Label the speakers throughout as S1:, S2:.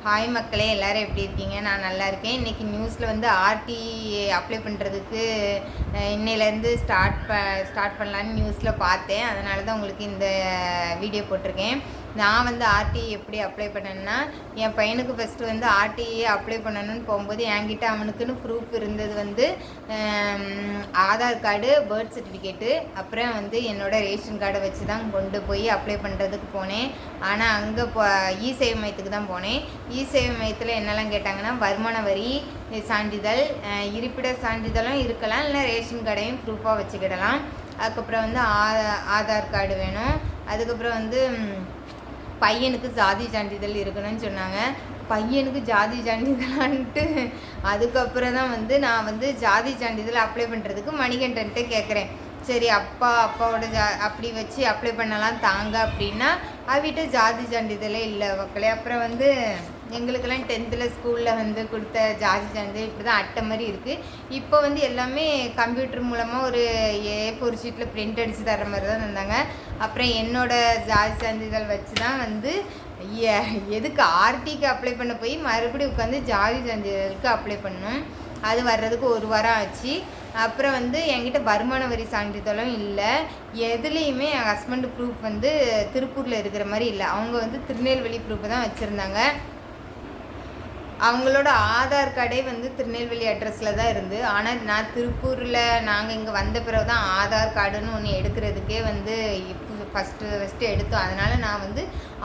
S1: Hi மக்களே, எல்லோரும் எப்படி இருக்கீங்க? நான் நல்லா இருக்கேன். இன்றைக்கி நியூஸில் வந்து ஆர்டி அப்ளை பண்ணுறதுக்கு இன்னையிலேருந்து ஸ்டார்ட் பண்ணலான்னு நியூஸில் பார்த்தேன். அதனால தான் உங்களுக்கு இந்த வீடியோ போட்டிருக்கேன். நான் வந்து ஆர்டி எப்படி அப்ளை பண்ணேன்னா, என் பையனுக்கு ஃபஸ்ட்டு வந்து ஆர்டிஏ அப்ளை பண்ணணும்னு போகும்போது என்கிட்ட அவனுக்குன்னு ப்ரூஃப் இருந்தது வந்து ஆதார் கார்டு, பர்த் சர்டிஃபிகேட்டு, அப்புறம் வந்து என்னோடய ரேஷன் கார்டை வச்சு தான் கொண்டு போய் அப்ளை பண்ணுறதுக்கு போனேன். ஆனால் அங்கே இ-சேவை மையத்துக்கு தான் போனேன். இ-சேவை மையத்தில் என்னெல்லாம் கேட்டாங்கன்னா, வருமான வரி சான்றிதழ், இருப்பிட சான்றிதழும் இருக்கலாம், இல்லை ரேஷன் கார்டையும் ப்ரூஃபாக வச்சுக்கிடலாம். அதுக்கப்புறம் வந்து ஆதார் கார்டு வேணும். அதுக்கப்புறம் வந்து பையனுக்கு ஜாதி சான்றிதழ் இருக்கணும்னு சொன்னாங்க. பையனுக்கு ஜாதி சான்றிதழான்ட்டு அதுக்கப்புறம் தான் வந்து நான் வந்து ஜாதி சான்றிதழ் அப்ளை பண்ணுறதுக்கு மணிகண்டன்ட்டு கேட்குறேன். சரி, அப்பாவோட அப்படி வச்சு அப்ளை பண்ணலாம் தாங்க அப்படின்னா, அவகிட்ட ஜாதி சான்றிதழே இல்லை மக்களே. அப்புறம் வந்து எங்களுக்கெல்லாம் 10th ஸ்கூலில் வந்து கொடுத்த ஜாதி சான்றிதழ் இப்படி தான் அட்டை மாதிரி இருக்குது. இப்போ வந்து எல்லாமே கம்ப்யூட்டர் மூலமாக ஒரு A4 ஷீட்டில் பிரிண்ட் அடித்து தர மாதிரி தான் இருந்தாங்க. அப்புறம் என்னோடய ஜாதி சான்றிதழ் வச்சு தான் வந்து எதுக்கு ஆர்டிக்கு அப்ளை பண்ண போய் மறுபடியும் உட்காந்து ஜாதி சான்றிதழுக்கு அப்ளை பண்ணணும். அது வர்றதுக்கு 1 வாரம் ஆச்சு. அப்புறம் வந்து என்கிட்ட வருமான வரி சான்றிதழும் இல்லை. எதுலேயுமே என் ஹஸ்பண்டு ப்ரூஃப் வந்து திருப்பூரில் இருக்கிற மாதிரி இல்லை. அவங்க வந்து திருநெல்வேலி ப்ரூஃப் தான் வச்சுருந்தாங்க. அவங்களோட ஆதார் கார்டே வந்து திருநெல்வேலி அட்ரஸில் தான் இருந்து. ஆனால் நான் திருப்பூரில் நாங்கள் இங்கே வந்த பிறகு தான் ஆதார் கார்டுன்னு ஒன்று எடுக்கிறதுக்கே வந்து ஃபஸ்ட்டு எடுத்தோம். அதனால் நான் வந்து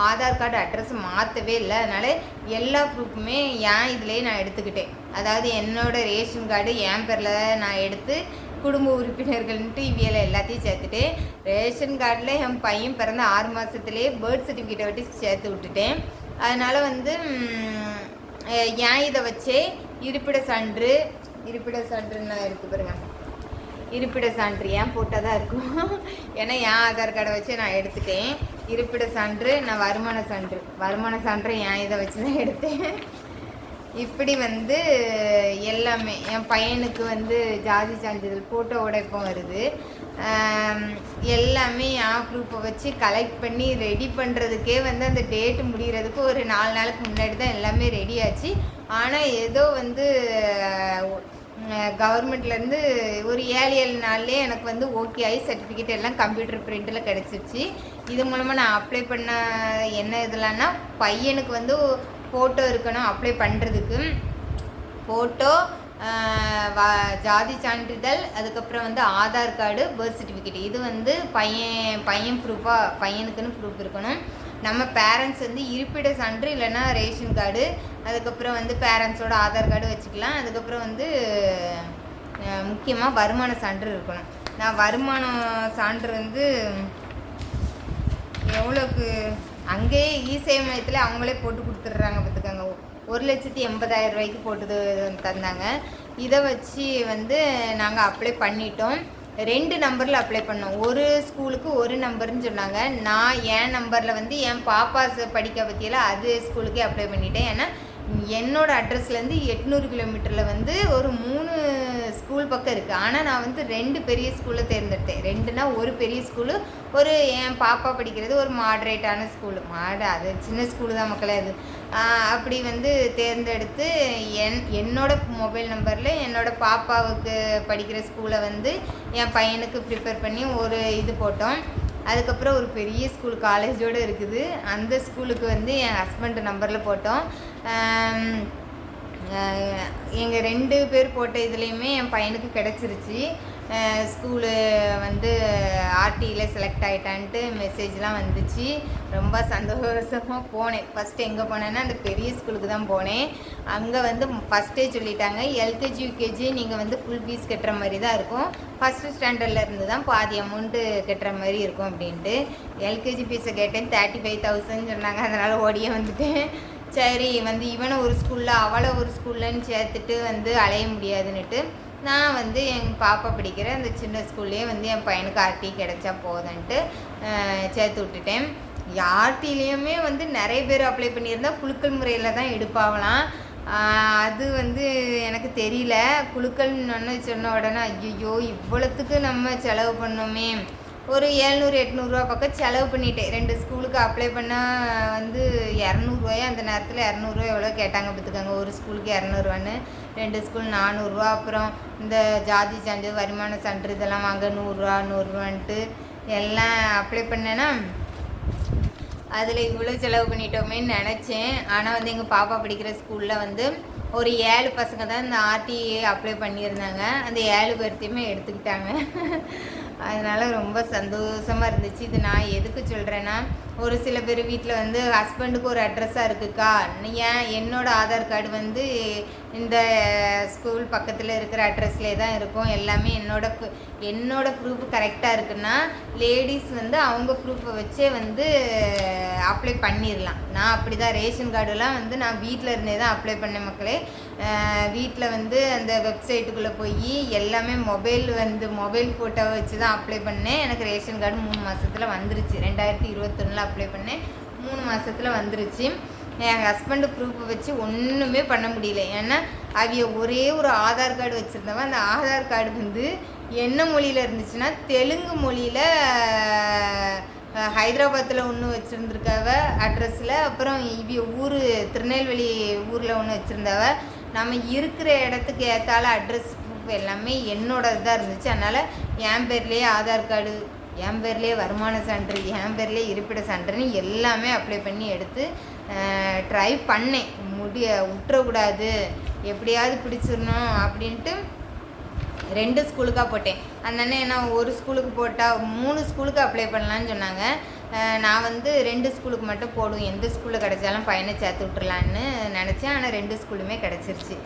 S1: ஆதார் கார்டு அட்ரஸ் மாற்றவே இல்லை. அதனால் எல்லா ப்ரூஃபுமே என் இதிலே நான் எடுத்துக்கிட்டேன். அதாவது என்னோடய ரேஷன் கார்டு என் பேரில் நான் எடுத்து குடும்ப உறுப்பினர்கள்ன்ட்டு இவியலை எல்லாத்தையும் சேர்த்துட்டேன். ரேஷன் கார்டில் என் பையன் பிறந்த 6 மாதத்துலேயே பர்த் சர்டிஃபிகேட்டை விட்டு சேர்த்து விட்டுட்டேன். அதனால் வந்து ஏன் இதை வச்சே இருப்பிட சான்றுன்னா இருக்குது பாருங்க. இருப்பிட சான்று ஏன் போட்டால் தான் இருக்கும். ஏன்னா என் ஆதார் கார்டை வச்சு நான் எடுத்துட்டேன். இருப்பிட சான்று, நான் வருமான சான்று என் இதை வச்சு தான் எடுத்தேன். இப்படி வந்து எல்லாமே என் பையனுக்கு வந்து ஜாதி சான்றிதழ் ஃபோட்டோவோட இப்போ வருது. எல்லாமே என் ப்ரூஃபை வச்சு கலெக்ட் பண்ணி ரெடி பண்ணுறதுக்கே வந்து அந்த டேட்டு முடிகிறதுக்கு ஒரு 4 நாளுக்கு முன்னாடி தான் எல்லாமே ரெடி ஆச்சு. ஆனால் ஏதோ வந்து கவர்மெண்ட்லேருந்து ஒரு 7 நாள்லேயே எனக்கு வந்து ஓகே ஆகி சர்டிஃபிகேட் எல்லாம் கம்ப்யூட்டர் பிரிண்டில் கிடச்சிருச்சு. இது மூலமாக நான் அப்ளை பண்ண என்ன இதெல்லாம்னா, பையனுக்கு வந்து ஃபோட்டோ இருக்கணும் அப்ளை பண்ணுறதுக்கு. ஃபோட்டோ, ஜாதி சான்றிதழ், அதுக்கப்புறம் வந்து ஆதார் கார்டு, பர்த் சர்டிஃபிகேட். இது வந்து பையன் ப்ரூஃபாக பையனுக்குன்னு ப்ரூஃப் இருக்கணும். நம்ம பேரண்ட்ஸ் வந்து இருப்பிட சான்று இல்லைன்னா ரேஷன் கார்டு, அதுக்கப்புறம் வந்து பேரண்ட்ஸோட ஆதார் கார்டு வச்சுக்கலாம். அதுக்கப்புறம் வந்து முக்கியமாக வருமான சான்று இருக்கணும். நான் வருமான சான்று வந்து எவ்வளோக்கு அங்கேயே இ-சேவை மையத்தில் அவங்களே போட்டு கொடுத்துட்றாங்க பார்த்துக்கோங்க. 1,80,000 ரூபாய்க்கு போட்டு தந்தாங்க. இதை வச்சு வந்து நாங்கள் அப்ளை பண்ணிட்டோம். 2 நம்பரில் அப்ளை பண்ணோம். ஒரு ஸ்கூலுக்கு ஒரு நம்பர்னு சொன்னாங்க. நான் என் நம்பரில் வந்து என் பாப்பா படிக்க பற்றியில் அது ஸ்கூலுக்கே அப்ளை பண்ணிட்டேன். ஏன்னா என்னோடய அட்ரஸ்லேருந்து 800 கிலோமீட்டரில் வந்து ஒரு 3 ஸ்கூல் பக்கம் இருக்குது. ஆனால் நான் வந்து 2 பெரிய ஸ்கூலை தேர்ந்தெடுத்தேன். 2னா ஒரு பெரிய ஸ்கூலு, ஒரு என் பாப்பா படிக்கிறது ஒரு மாடரேட்டான ஸ்கூலு. அது சின்ன ஸ்கூலு தான் மக்களே. அது அப்படி வந்து தேர்ந்தெடுத்து என்னோட மொபைல் நம்பரில் என்னோடய பாப்பாவுக்கு படிக்கிற ஸ்கூலை வந்து என் பையனுக்கு ப்ரிப்பேர் பண்ணி ஒரு இது போட்டோம். அதுக்கப்புறம் ஒரு பெரிய ஸ்கூல் காலேஜோடு இருக்குது. அந்த ஸ்கூலுக்கு வந்து என் ஹஸ்பண்ட் நம்பரில் போட்டோம். எங்கள் 2 பேர் போட்ட இதுலேயுமே என் பையனுக்கு கிடச்சிருச்சு. ஸ்கூலு வந்து ஆர்டியில் செலக்ட் ஆகிட்டான்ட்டு மெசேஜ்லாம் வந்துச்சு. ரொம்ப சந்தோஷமாக போனேன். ஃபஸ்ட்டு எங்கே போனேன்னா அந்த பெரிய ஸ்கூலுக்கு தான் போனேன். அங்கே வந்து ஃபஸ்ட்டே சொல்லிட்டாங்க, எல்கேஜி யூகேஜி நீங்கள் வந்து ஃபுல் ஃபீஸ் கட்டுற மாதிரி தான் இருக்கும். ஃபஸ்ட்டு ஸ்டாண்டர்ட்லேருந்து தான் பாதி அமௌண்ட்டு கட்டுற மாதிரி இருக்கும் அப்படின்ட்டு. எல்கேஜி ஃபீஸை கேட்டேன், 35,000 சொன்னாங்க. அதனால் ஓடியே வந்துட்டேன். சரி, வந்து இவனை ஒரு ஸ்கூலில் அவளை ஒரு ஸ்கூல்லன்னு சேர்த்துட்டு வந்து அலைய முடியாதுன்னுட்டு நான் வந்து எங்கள் பாப்பா படிக்கிற அந்த சின்ன ஸ்கூல்லேயே வந்து என் பையனுக்கு ஆர்டி கிடச்சா போதுன்ட்டு சேர்த்து விட்டுட்டேன். ஆர்டிலேயுமே வந்து நிறைய பேர் அப்ளை பண்ணியிருந்தால் குலுக்கல் முறையில் தான் எடுப்பாகலாம். அது வந்து எனக்கு தெரியல. குலுக்கல்னு சொன்ன உடனே ஐயோ இவ்வளோத்துக்கு நம்ம செலவு பண்ணோமே ஒரு 700-800 பக்கம் செலவு பண்ணிட்டேன். 2 ஸ்கூலுக்கு அப்ளை பண்ணால் வந்து 200 அந்த நேரத்தில் 200 எவ்வளோ கேட்டாங்க பார்த்துக்கோங்க. ஒரு ஸ்கூலுக்கு 200 2 ஸ்கூல் 400. அப்புறம் இந்த ஜாதி சான்றிதழ் வருமான சான்று இதெல்லாம் வாங்க 100 எல்லாம் அப்ளை பண்ணேன்னா அதில் இவ்வளோ செலவு பண்ணிட்டோமேன்னு நினச்சேன். ஆனால் வந்து எங்கள் பாப்பா படிக்கிற ஸ்கூலில் வந்து ஒரு 7 பசங்க தான் இந்த ஆர்டிஏ அப்ளை பண்ணியிருந்தாங்க. அந்த 7 பேர்த்தையுமே எடுத்துக்கிட்டாங்க. அதனால் ரொம்ப சந்தோஷமாக இருந்துச்சு. இது நான் எதுக்கு சொல்கிறேன்னா, ஒரு சில பேர் வீட்டில் வந்து ஹஸ்பண்டுக்கு ஒரு அட்ரஸாக இருக்குக்கா, ஏன் என்னோடய ஆதார் கார்டு வந்து இந்த ஸ்கூல் பக்கத்தில் இருக்கிற அட்ரஸ்லேயே தான் இருக்கும், எல்லாமே என்னோட ப்ரூஃப் கரெக்டாக இருக்குன்னா லேடிஸ் வந்து அவங்க ப்ரூஃபை வச்சே வந்து அப்ளை பண்ணிடலாம். நான் அப்படி தான் ரேஷன் கார்டுலாம் வந்து நான் வீட்டில் இருந்தே தான் அப்ளை பண்ணேன் மக்களே. வீட்டில் வந்து அந்த வெப்சைட்டுக்குள்ளே போய் எல்லாமே மொபைல் ஃபோட்டோவை வச்சு தான் அப்ளை பண்ணேன். எனக்கு ரேஷன் கார்டு 3 மாதத்தில் வந்துருச்சு. 2021 அப்ளை பண்ணேன், 3 மாதத்தில் வந்துருச்சு. என் ஹஸ்பண்டு ப்ரூஃபை வச்சு ஒன்றுமே பண்ண முடியல. ஏன்னா அவைய ஒரே ஒரு ஆதார் கார்டு வச்சுருந்தவன். அந்த ஆதார் கார்டு வந்து என்ன மொழியில் இருந்துச்சுன்னா தெலுங்கு மொழியில் ஹைதராபாத்தில் ஒன்று வச்சுருந்துருக்காவ அட்ரஸில். அப்புறம் ஊர் திருநெல்வேலி ஊரில் ஒன்று வச்சுருந்தவ. நம்ம இருக்கிற இடத்துக்கு ஏற்றால அட்ரஸ் ப்ரூஃப் எல்லாமே என்னோட இதாக இருந்துச்சு. அதனால் என் பேர்லேயே ஆதார் கார்டு, என் பேர்லேயே வருமான சான்று, என் பேர்லேயே இருப்பிட சான்றுன்னு எல்லாமே அப்ளை பண்ணி எடுத்து ட்ரை பண்ணேன். விட்டுறக்கூடாது, எப்படியாவது பிடிச்சிடணும் அப்படின்ட்டு 2 ஸ்கூலுக்காக போட்டேன். அந்த நான் ஒரு ஸ்கூலுக்கு போட்டால் 3 ஸ்கூலுக்கு அப்ளை பண்ணலான்னு சொன்னாங்க. நான் வந்து 2 ஸ்கூலுக்கு மட்டும் போடுவேன், எந்த ஸ்கூலில் கிடைச்சாலும் பையனை சேர்த்து விட்டுறலான்னு நினச்சேன். ஆனால் 2 ஸ்கூலுமே கிடச்சிருச்சு.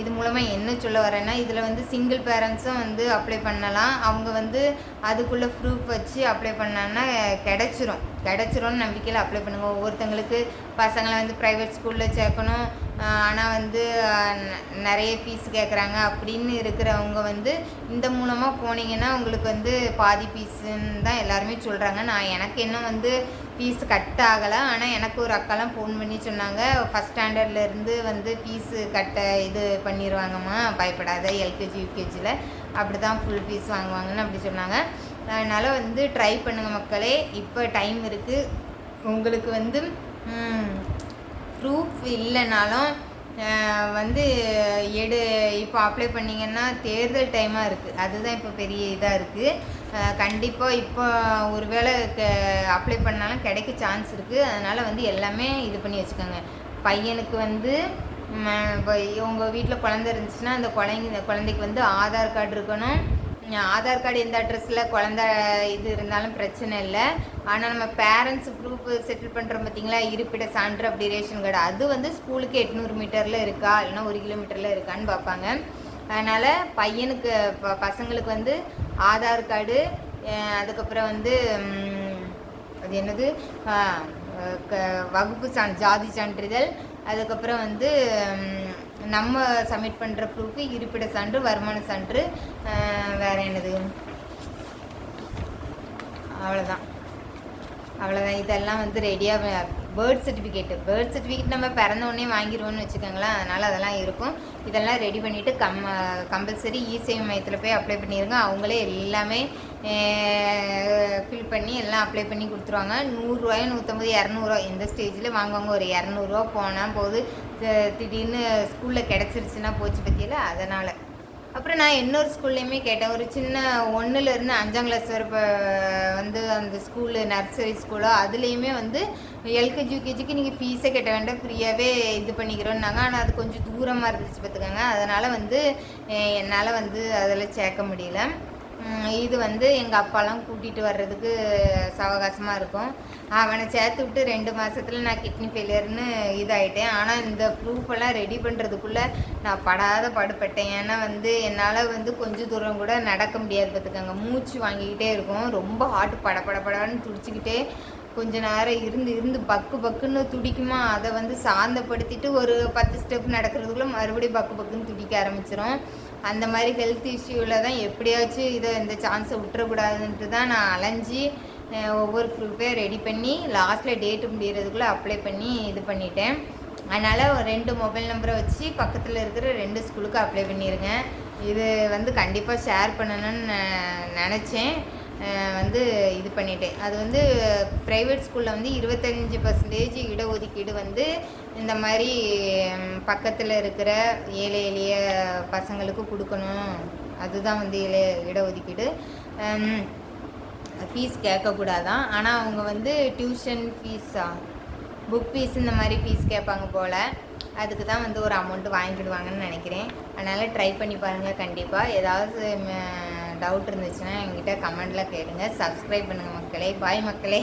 S1: இது மூலமாக என்ன சொல்ல வரேன்னா, இதில் வந்து சிங்கிள் பேரண்ட்ஸும் வந்து அப்ளை பண்ணலாம். அவங்க வந்து அதுக்குள்ளே ப்ரூஃப் வச்சு அப்ளை பண்ணான்னா கிடைச்சிரும்னு நம்பிக்கையில் அப்ளை பண்ணுங்க. ஒவ்வொருத்தங்களுக்கு பசங்களை வந்து ப்ரைவேட் ஸ்கூலில் சேர்க்கணும், ஆனால் வந்து நிறைய ஃபீஸ் கேட்குறாங்க அப்படின்னு இருக்கிறவங்க வந்து இந்த மூலமாக போனீங்கன்னா உங்களுக்கு வந்து பாதி ஃபீஸுன்னு தான் எல்லாருமே சொல்கிறாங்க. எனக்கு இன்னும் வந்து ஃபீஸ் கட் ஆகலை. ஆனால் எனக்கு ஒரு அக்காலாம் ஃபோன் பண்ணி சொன்னாங்க, ஃபஸ்ட் ஸ்டாண்டர்ட்லேருந்து வந்து ஃபீஸு இது பண்ணிடுவாங்கம்மா, பயப்படாத, எல்கேஜி யூகேஜியில் அப்படி தான் ஃபுல் ஃபீஸ் வாங்குவாங்கன்னு அப்படி சொன்னாங்க. அதனால் வந்து ட்ரை பண்ணுங்கள் மக்களே, இப்போ டைம் இருக்குது. உங்களுக்கு வந்து ப்ரூஃப் இல்லைனாலும் வந்து இப்போ அப்ளை பண்ணிங்கன்னா தேர்தல் டைமாக இருக்குது, அதுதான் இப்போ பெரிய இதாக இருக்குது. கண்டிப்பாக இப்போ ஒரு வேளை அப்ளை பண்ணாலும் கிடைக்க சான்ஸ் இருக்குது. அதனால் வந்து எல்லாமே இது பண்ணி வச்சுக்கோங்க. பையனுக்கு வந்து உங்கள் வீட்டில் குழந்தை இருந்துச்சுன்னா அந்த குழந்தைக்கு வந்து ஆதார் கார்டு இருக்கணும். ஆதார் கார்டு எந்த அட்ரஸில் குழந்தை இது இருந்தாலும் பிரச்சனை இல்லை. ஆனால் நம்ம பேரண்ட்ஸ் ப்ரூஃப் செட்டில் பண்ணுறோம் பார்த்தீங்களா, இருப்பிட சான்று அப்படி ரேஷன் கார்டு, அது வந்து ஸ்கூலுக்கு 800 மீட்டரில் இருக்கா இல்லைன்னா 1 கிலோமீட்டரில் இருக்கான்னு பார்ப்பாங்க. அதனால் பையனுக்கு பசங்களுக்கு வந்து ஆதார் கார்டு, அதுக்கப்புறம் வந்து அது என்னது வகுப்பு ஜாதி சான்றிதழ், அதுக்கப்புறம் வந்து நம்ம சப்மிட் பண்ணுற ப்ரூஃபு, இருப்பிட சான்று, வருமான சான்று, வேறு என்னது, அவ்வளோதான். இதெல்லாம் வந்து ரெடியாக. பேர்த் சர்டிஃபிகேட் நம்ம பிறந்தோடனே வாங்கிடுவோன்னு வச்சுக்கோங்களேன். அதனால் அதெல்லாம் இருக்கும். இதெல்லாம் ரெடி பண்ணிவிட்டு கம்பல்சரி இ-சேவை மையத்தில் போய் அப்ளை பண்ணிடுங்க. அவங்களே எல்லாமே ஃபில் பண்ணி எல்லாம் அப்ளை பண்ணி கொடுத்துருவாங்க. 100 150 200 எந்த ஸ்டேஜில் வாங்குவாங்க. ஒரு 200 போனால் போது, திடீர்னு ஸ்கூலில் கிடச்சிருச்சுன்னா போச்சு பற்றியில. அதனால் அப்புறம் நான் இன்னொரு ஸ்கூல்லையுமே கேட்டேன். ஒரு சின்ன 1லேருந்து 5ஆம் கிளாஸ் வரை வந்து அந்த ஸ்கூலு நர்சரி ஸ்கூலோ அதுலேயுமே வந்து எல்கேஜி யூகேஜிக்கு நீங்கள் ஃபீஸே கட்ட வேண்டாம், ஃப்ரீயாகவே இது பண்ணிக்கிறோன்னாங்க. ஆனால் அது கொஞ்சம் தூரமாக இருந்துச்சு பார்த்துக்கோங்க. அதனால் வந்து என்னால் வந்து அதில் சேர்க்க முடியல. இது வந்து எங்கள் அப்பாலாம் கூட்டிகிட்டு வர்றதுக்கு சவகாசமாக இருக்கும். அவனை சேர்த்து விட்டு 2 மாதத்தில் நான் கிட்னி ஃபெயிலியர்னு இதாகிட்டேன். ஆனால் இந்த ப்ரூஃபெல்லாம் ரெடி பண்ணுறதுக்குள்ளே நான் படாத பாடுபட்டேன். ஏன்னா வந்து என்னால் வந்து கொஞ்சம் தூரம் கூட நடக்க முடியாது பார்த்துக்கோங்க. மூச்சு வாங்கிக்கிட்டே இருக்கும், ரொம்ப ஹார்ட் படன்னு துடிச்சிக்கிட்டே கொஞ்ச நேரம் இருந்து பக்குன்னு துடிக்குமா. அதை வந்து சாந்தப்படுத்திட்டு ஒரு 10 ஸ்டெப் நடக்கிறதுக்குள்ளே மறுபடியும் பக்குன்னு துடிக்க ஆரம்பிச்சிடும். அந்த மாதிரி ஹெல்த் இஷ்யூவில் தான் எப்படியாச்சும் இந்த சான்ஸை விட்டுறக்கூடாதுன்ட்டு தான் நான் அலைஞ்சி ஒவ்வொரு ப்ரூஃபே ரெடி பண்ணி லாஸ்ட்டில் டேட்டு முடிகிறதுக்குள்ளே அப்ளை பண்ணி இது பண்ணிட்டேன். அதனால் 2 மொபைல் நம்பரை வச்சு பக்கத்தில் இருக்கிற 2 ஸ்கூலுக்கு அப்ளை பண்ணிடுங்க. இது வந்து கண்டிப்பாக ஷேர் பண்ணணும்னு நினச்சேன். வந்து இது பண்ணிட்டேன். அது வந்து ப்ரைவேட் ஸ்கூலில் வந்து 25% இடஒதுக்கீடு வந்து இந்த மாதிரி பக்கத்தில் இருக்கிற ஏழை எளிய பசங்களுக்கு கொடுக்கணும். அதுதான் வந்து இடஒதுக்கீடு. ஃபீஸ் கேட்கக்கூடாதான். ஆனால் அவங்க வந்து டியூஷன் ஃபீஸா புக் ஃபீஸ் இந்த மாதிரி ஃபீஸ் கேட்பாங்க போல். அதுக்கு தான் வந்து ஒரு அமௌண்ட்டு வாங்கிடுவாங்கன்னு நினைக்கிறேன். அதனால் ட்ரை பண்ணி பாருங்கள். கண்டிப்பாக ஏதாவது டவுட் இருந்துச்சுன்னா என்கிட்ட கமெண்டில் கேளுங்க. சப்ஸ்கிரைப் பண்ணுங்கள் மக்களே. பாய் மக்களே.